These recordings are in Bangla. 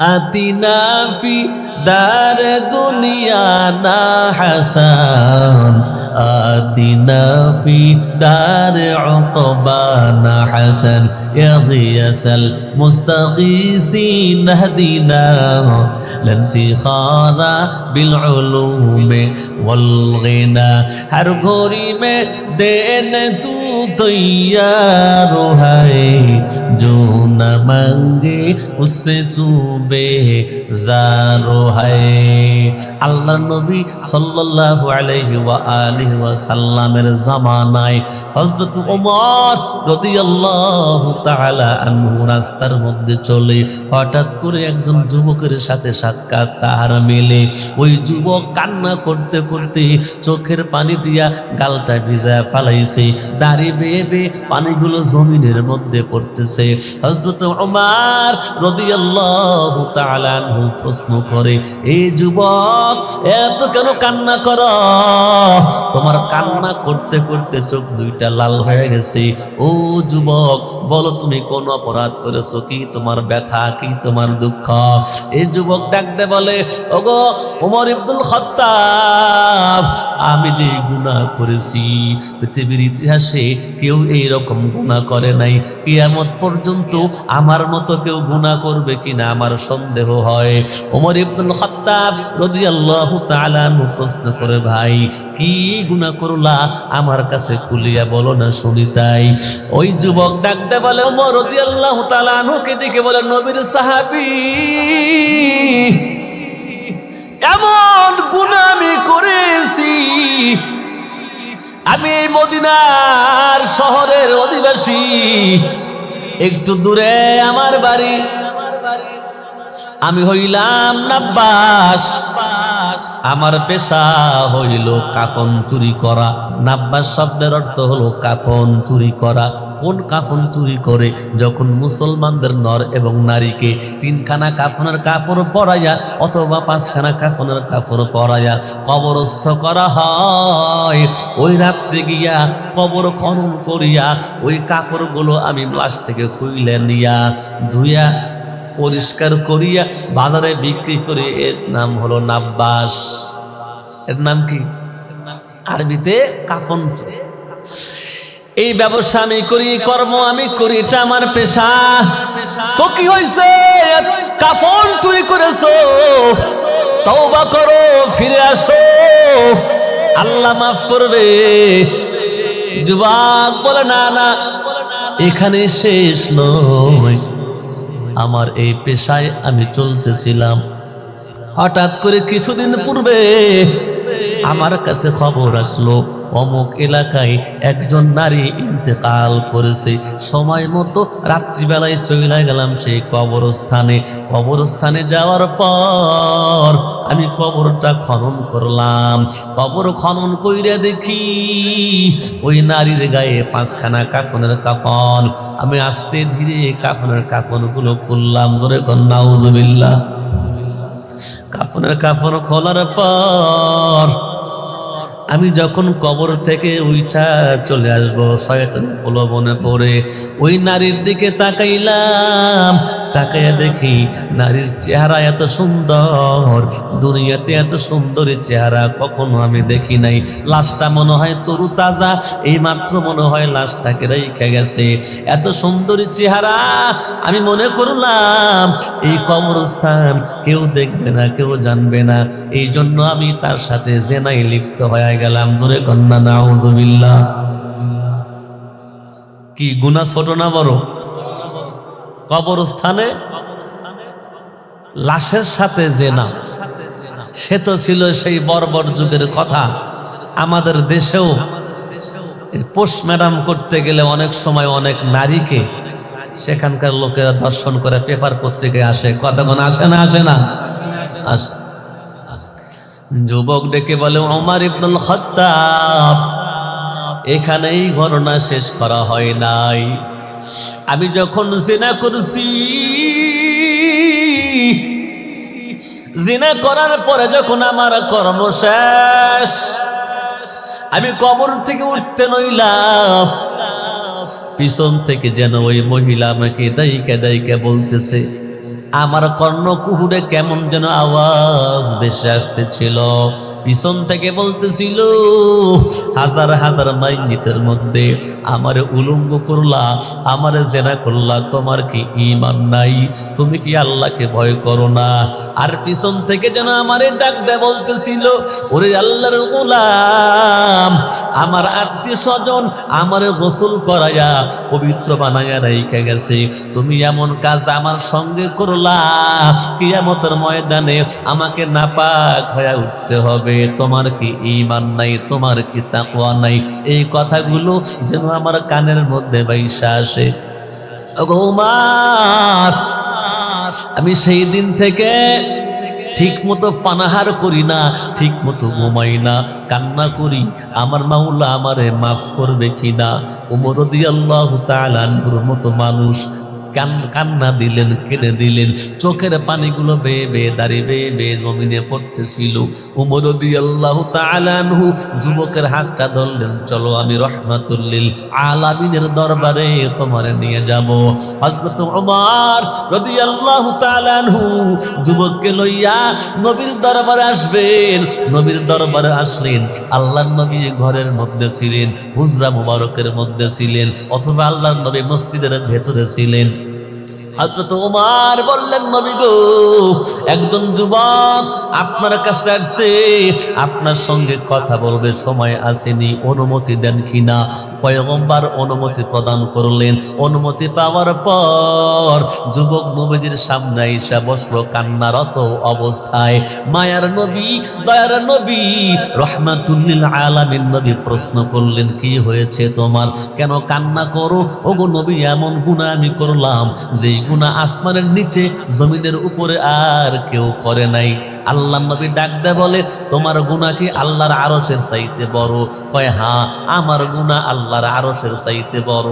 আতিনা ফি দার দুনিয়া না হাসান, আতিনা ফি দার উকবা না হাসান, ইয়া গিয়াসাল মুস্তাগীসিন হদিনা लंतिखारा बिलउलूम वलगिना। हर घोरी में देने तू तैयार है, जो न मांगे उससे तू बेजार है। আল্লাহ নবী সাল্লাল্লাহু আলাইহি ওয়া আলিহি ওয়াসাল্লামের জামানায় হযরত ওমর রাদিয়াল্লাহু তাআলা আনহু রাস্তার মধ্যে চলে হঠাৎ করে একজন যুবকের সাথে সাক্ষাৎ তার মেলে। ওই যুবক কান্না করতে করতে চোখের পানি দিয়া গালটা ভিজায় ফেলাইছে, দাড়ি বেয়ে বেয়ে পানিগুলো জমিনের মধ্যে পড়তেছে। হযরত ওমর রাদিয়াল্লাহু তাআলা আনহু প্রশ্ন করে, এই যুবক এত কেন কান্না করো? তোমার কান্না করতে করতে চোখ দুইটা লাল হয়ে গেছে। ও যুবক, বলো তুমি কোন অপরাধ করেছো? কি তোমার ব্যথা, কি তোমার দুঃখ? এই যুবক ডাকতে বলে, ওগো ওমর ইবনুল খাত্তাব, আমি যে গুনাহ করেছি পৃথিবীর ইতিহাসে কেউ এই রকম গুনাহ করে নাই। কিয়ামত পর্যন্ত আমার মতো কেউ গুনাহ করবে কিনা আমার সন্দেহ হয়। ওমর ইবনুল খাত্তাব রাদিয়াল্লাহু তাআলা আনহু প্রশ্ন করে, ভাই কি গুনাহ করলা? আমার কাছে খুলিয়া বলো না শুনি। তাই ওই যুবক ডাকতে বলে, ওমর রাদিয়াল্লাহু তাআলা আনহুকে ডেকে বলে, নবীর সাহাবী, এমন গুনাহ আমি করেছি, আমি এই মদিনার শহরের অধিবাসী, একটু দূরে আমার বাড়ি, আমি হইলাম নাব্বাস, আমার পেশা হইল কাফন চুরি করা। নাব্বাস শব্দের অর্থ হলো কাফন চুরি করা। কোন কাফন চুরি করে? যখন মুসলমানদের নর এবং নারীকে 3খানা কাফনের কাপড় পরাইয়া অথবা 5খানা কাফনের কাপড় পরাইয়া কবরস্থ করা হয়, ওই রাত্রে গিয়া কবর খনন করিয়া ওই কাপড়গুলো আমি লাশ থেকে খুইলে নিয়া ধুইয়া পরিষ্কার করিয়া বাজারে বিক্রি করে। এর নাম হলো নাব্বাস। এর নাম কি? আরবিতে কাফন। এই ব্যবসা আমি করি, কর্ম আমি করি, এটা আমার পেশা। তো কি হয়েছে? কাফন চুরি করেছো, তওবা করো, ফিরে আসো, আল্লাহ মাফ করবে। যুবক বলে, না না, এখানে শেষ নয়, আমার এই পেশায় আমি চলতেছিলাম। হঠাৎ করে কিছুদিন পূর্বে আমার কাছে খবর আসলো অমুক এলাকায় একজন নারী ইন্তেকাল করেছে। সময় মতো রাত্রিবেলায় চলে গেলাম সেই কবরস্থানে। কবরস্থানে যাওয়ার পর আমি কবরটা খনন করলাম। কবর খনন কইরা দেখি ওই নারীর গায়ে 5খানা কাফনের কাফন। আমি আস্তে ধীরে কাফনের কাফনগুলো খুললাম। জোরে কর নাউজুবিল্লাহ। কাফনের কাফন খোলার পর আমি যখন কবর থেকে উইঠা চলে আসবো, শয়তান প্রলোভনে পড়ে ওই নারীর দিকে তাকাইলাম। তাকাইয়া দেখি নারীর চেহারা এত সুন্দর, দুনিয়াতে এত সুন্দরী চেহারা কখনো আমি দেখি নাই। লাশটা মনে হয় তরু তাজা, এই মাত্র মনে হয় লাশটাকে রেখে গেছে। এত সুন্দরী চেহারা, আমি মনে করলাম এই কবরস্থান কেউ দেখবে না, কেউ জানবে না, এই জন্য আমি তার সাথে জেনায় লিপ্ত হয়ে গেলাম। জোরে কন্যা নাউজুবিল্লাহ। কি গুনাহ ছোট না বড়? কবরস্থানে লাশের সাথে জেনা, সে তো ছিল সেই বর্বর যুগের কথা। আমাদের দেশেও পোস্টম্যাডাম করতে গেলে অনেক সময় অনেক নারীকে সেখানকার লোকেরা দর্শন করে পেপার পত্রিকায় আসে। কতক্ষণ আসে না? আসে না? আসে। যুবক ডেকে বলে, ওমর ইবনুল খাত্তাব, এখানেই ঘটনা শেষ করা হয় নাই। আমি যখন জিনা করছি, জিনা করার পরে যখন আমার কর্ম শেষ, আমি কবর থেকে উঠতে নইলাম, পিছন থেকে যেন ওই মহিলা আমাকে দাইকা দাইকা বলতেছে, আমার কর্ণকুহুরে কেমন যেন আওয়াজ ভেসে আসতেছিল। পিছন থেকে বলতেছিল, হাজার হাজার মাইজিতের মধ্যে আমারে উলঙ্গ করলা, আমারে জেনা করলা, তোমার কি ঈমান নাই? তুমি কি আল্লাহকে ভয় করো না? আর পিছন থেকে যেন আমারে ডাক দেয় বলতেছিল, ওরে আল্লাহর গোলাম, আমার আত্মীয় স্বজন আমারে গোসল করাইয়া পবিত্র বানাইয়া রাইখা গেছে, তুমি এমন কাজ আমার সঙ্গে করলা, কিয়ামতের ময়দানে আমাকে নাপাক হয়ে উঠতে হবে। তোমার কি ঈমান নাই? তোমার কি তাকওয়া নাই? এই কথাগুলো যেন আমার কানের মধ্যে বাইসা আসে। ওগো উমার, আমি সেই দিন থেকে ঠিক মতো পানাহার করি না, ঠিক মতো ঘুমাই না, কান্না করি আমার মাওলা আমারে মাফ করবে কিনা। ওমর রাদিয়াল্লাহু তাআলা আনহুর মতো মানুষ কান্না দিলেন, কেঁদে দিলেন, চোখের পানিগুলো বেয়ে বেয়ে দাঁড়িয়ে বেয়ে বেয়ে জমিনে পড়তেছিল। ওমর রাদিয়াল্লাহু তাআলা আনহু যুবকের হাতটা ধরলেন, চলো আমি রহমাতুল লিল আলামিনের দরবারে তোমারে নিয়ে যাব। হযরত ওমর রাদিয়াল্লাহু তাআলা আনহু যুবককে লইয়া নবীর দরবারে আসবেন। নবীর দরবারে আসলেন, আল্লাহর নবী ঘরের মধ্যে ছিলেন, হুজরা মুবারকের মধ্যে ছিলেন, অথবা আল্লাহর নবী মসজিদের ভেতরে ছিলেন। হযরত ওমর বললেন, নবী গো, একজন যুবক আপনার কাছে আসছে, আপনার সঙ্গে কথা বলবে, সময় আসেনি, অনুমতি দেন কিনা? পয়গম্বর অনুমতি প্রদান করলেন। অনুমতি পাওয়ার পর যুবক নবীজির সামনে আইসা বসলো কান্নারত অবস্থায়। মায়ার নবী, দয়ার নবী, রহমাতুল লিল আলামিন নবী প্রশ্ন করলেন, কি হয়েছে তোমার? কেন কান্না করো? ওগো নবী, এমন গুনাহ আমি করলাম যেই গুনাহ আসমানের নিচে জমিনের উপরে আর কেউ করে নাই। আল্লাহ নবী ডাক দেয় বলে, তোমার গুনাহ কি আল্লাহর আরশের চাইতে বড়? কয় হ্যাঁ, আমার গুনাহ আল্লাহর আরশের চাইতে বড়।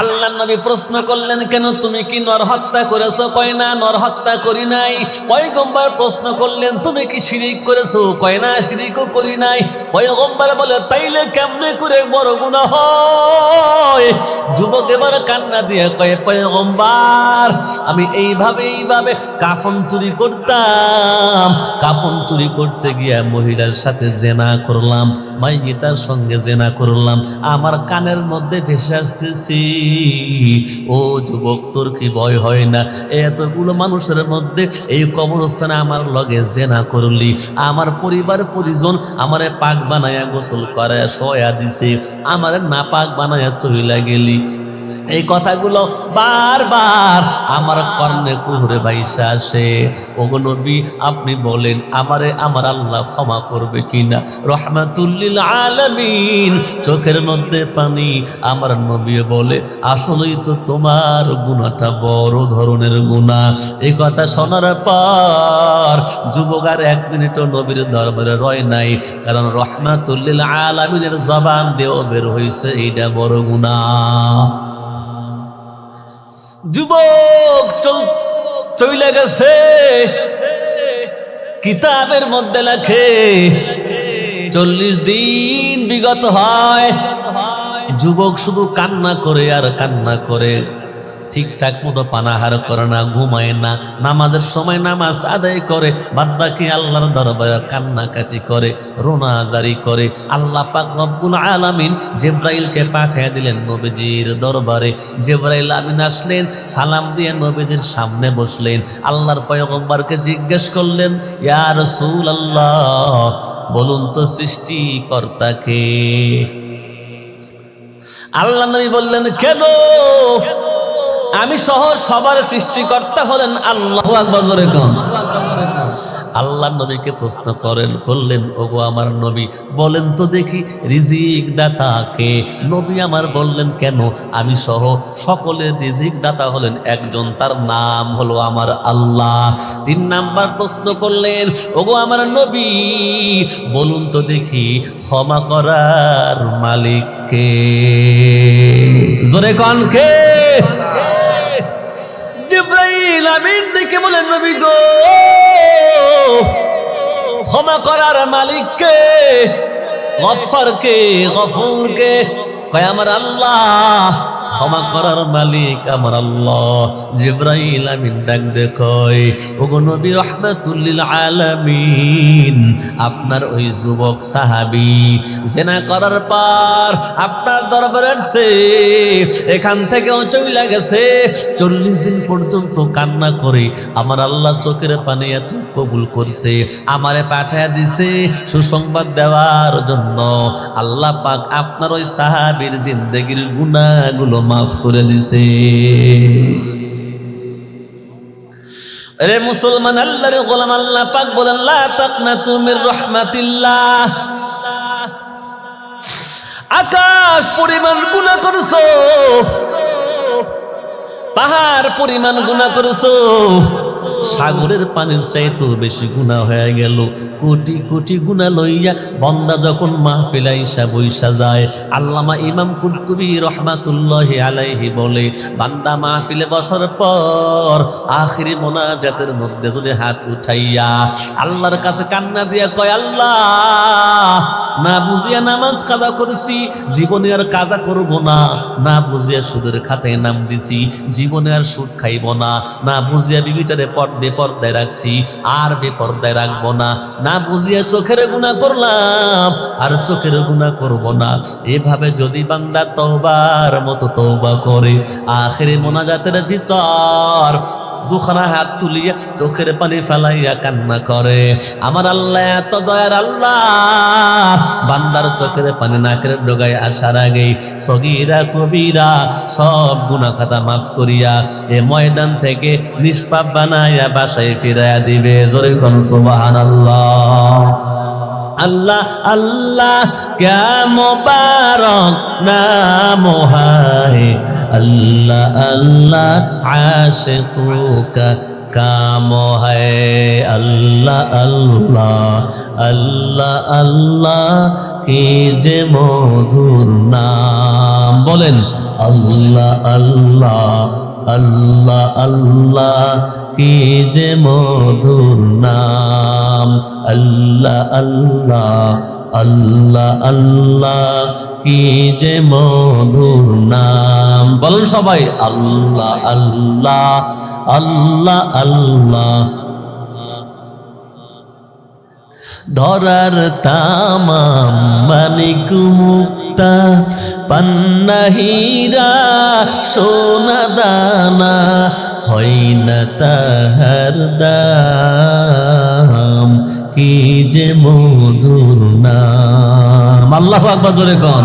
আল্লাহ নবী প্রশ্ন করলেন, কেন তুমি কি নর হত্যা করেছো? কয় না, নর হত্যা করি নাই। পয়গম্বর প্রশ্ন করলেন, তুমি কি শিরিক করেছো? কয় না, শিরিকও করি নাই। পয়গম্বর বলে, তাইলে কেমনে করে বড় গুনাহ হয়? যুবক এবার কান্না দিয়ে কয়, পয়গম্বর, আমি এইভাবে কাফন চুরি করতাম, কাফন চুরি করতে গিয়ে মহিলার সাথে জেনা করলাম, মাইয়িতার সঙ্গে জেনা করলাম, আমার কানের মধ্যে ভেসে আসতেছি, ও যুবক, তোর কি ভয় হয় না? এতগুলো মানুষের মধ্যে এই কবরস্থানে আমার লগে জেনা করলি, আমার পরিবার পরিজন আমারে পাক বানায়া গোসল করায়া শোয়া দিছে, আমারে না পাক বানায়া চইলা গেলি। এই কথাগুলো বারবার আমার কর্ণে কুহুরে বাইসা আসে। ওগো নবী, আপনি বলেন আমারে আমার আল্লাহ ক্ষমা করবে কিনা? রহমাতুল লিল আলামিন চোখের মধ্যে পানি। আমার নবী বলে, আসলেই তো তোমার গুনাহটা বড় ধরনের গুনাহ। এই কথা শোনার পর যুবক আর 1 মিনিটও নবীর দরবারে রয় নাই, কারণ রহমাতুল লিল আলামিনের জবান দিয়েও বের হইছে এইটা বড় গুনাহ। যুবক চলে গেছে, কিতাবের মধ্যে লেখে 40 দিন বিগত হয়, যুবক শুধু কান্না করে আর কান্না করে, ঠিকঠাক মতো পানাহার করে না, ঘুমায় না, নামাজের সময় নামাজ আদায় করে, বাদ বাকি আল্লাহর দরবারে কান্নাকাটি করে, রোনাজারি করে। আল্লাহ পাক রব্বুল আলামিন জিবরাইলকে পাঠিয়ে দিলেন নবীজির দরবারে। জিবরাইল আমিন আসলেন, সালাম দিয়ে নবীজির সামনে বসলেন। আল্লাহর পয়গম্বরকে জিজ্ঞেস করলেন, ইয়া রাসূলুল্লাহ, বলুন তো সৃষ্টিকর্তা কে? আল্লাহ নবী বললেন, কেন? আমি সহ সবার সৃষ্টিকর্তা হলেন আল্লাহু আকবার। জোরে কোন আল্লাহ নবীকে প্রশ্ন করলেন, ওগো আমার নবী, বলেন তো দেখি রিজিক দাতা কে? নবী আমার বললেন, কেন? আমি সহ সকলের রিজিক দাতা হলেন একজন, তার নাম হলো আমার আল্লাহ। 3 নাম্বার প্রশ্ন করলেন, ওগো আমার নবী, বলুন তো দেখি ক্ষমা করার মালিক কে? জোরে কোন কে? জিবরাইল আমিন দেখে বলেন, নবী গো, ক্ষমা করার মালিক কে? গফফার কে? গফুর কে? কয় আমার আল্লাহ। ক্ষমা করার মালিক আমার আল্লাহ। জিবরাইল আমিন ডাক দেখয়, ওগো নবী রাহমাতুল লিল আলামিন, আপনার ওই যুবক সাহাবী জিনা করার পর আপনার দরবারে আসছে, এখান থেকেও চলে গেছে, 40 দিন পর্যন্ত কান্না করে আমার আল্লাহ চোখের পানি এত কবুল করছে, আমারে পাঠায়া দিছে সুসংবাদ দেওয়ার জন্য। আল্লাহ পাক আপনার ওই সাহাবীর জিন্দেগির গুনাহগুলো মাফ করে দিছে। রে মুসলমান, আল্লাহর গোলাম, আল্লাহ পাক বলেন, লা তাকনাতু মির রাহমাতিল্লাহ। আকাশ পরিমাণ গুনাহ করছো, পাহাড় পরিমাণ গুনাহ করছো, সাগরের পানির চাইতেও বেশি গুনাহ হয়ে গেল। কোটি কোটি গুনাহ লইয়া বান্দা যখন মাহফিলে আইসা বইসা যায়, আল্লামা ইমাম কুরতুবী রহমাতুল্লাহি আলাইহি বলে, বান্দা মাহফিলে বসার পর আখিরি মোনাজাতের মধ্যে যদি হাত উঠাইয়া আল্লাহর কাছে কান্না দিয়া কয়, আল্লাহ, না বুঝিয়া নামাজ কাজা করছি, জীবনে আর কাজা করব না, না বুঝিয়া সুদের খাতায় নাম দিছি, জীবনে আর সুদ খাইব না, না বুঝিয়া বিবিটারে বেপর্দায় রাখছি, আর বেপর্দায় রাখবো না, না বুঝিয়া চোখের গুনাহ করলাম, আর চোখের গুনাহ করব না। এভাবে যদি বান্দা তওবার মতো তওবা করে, আখিরি মোনাজাতের ভিতর দুখানা হাত তুলিয়া চোখের পানি ফেলাইয়া কান্না করে, আমার আল্লাহ এত দয়ার আল্লাহ, বান্দার চোখের পানি নাকের ডগায় আসার আগেই সগীরা কবিরা সব গুনাহ খাতা মাফ করিয়া এ ময়দান থেকে নিষ্পাপ বানাইয়া বাসায় ফিরাইয়া দিবে। জোরে কোন সুবহানাল্লাহ। আল্লাহ আল্লাহ ক্যা মুবারক নাম হায়, अल्लाह अल्लाह आशिकों का काम है, अल्लाह अल्लाह अल्लाह अल्लाह कीजे मधुर नाम। बोलें अल्लाह अल्लाह अल्लाह अल्लाह कीजे मधुर नाम, अल्लाह अल्लाह अल्लाह अल्लाह কি যে মধুর নাম। বলুন সবাই, আল্লাহ আল্লাহ আল্লাহ আল্লাহ। ধরার তামাম মানিক মুক্তা, পান্না হীরা সোনা দানা, হয় না তাহার দাম, কি যে মধুর নাম। আল্লাহু আকবার, জোরে কোন।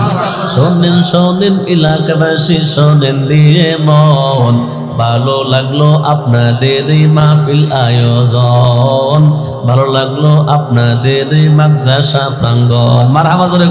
শোনেন শোনেন এলাকাবাসী, শোনেন দিয়ে মন, ভালো লাগলো আপনাদের এই মাহফিল আয়োজন, ভালো লাগলো আপনাদের এই মাদ্রাসা প্রাঙ্গণ। মারহাবা, জোরে।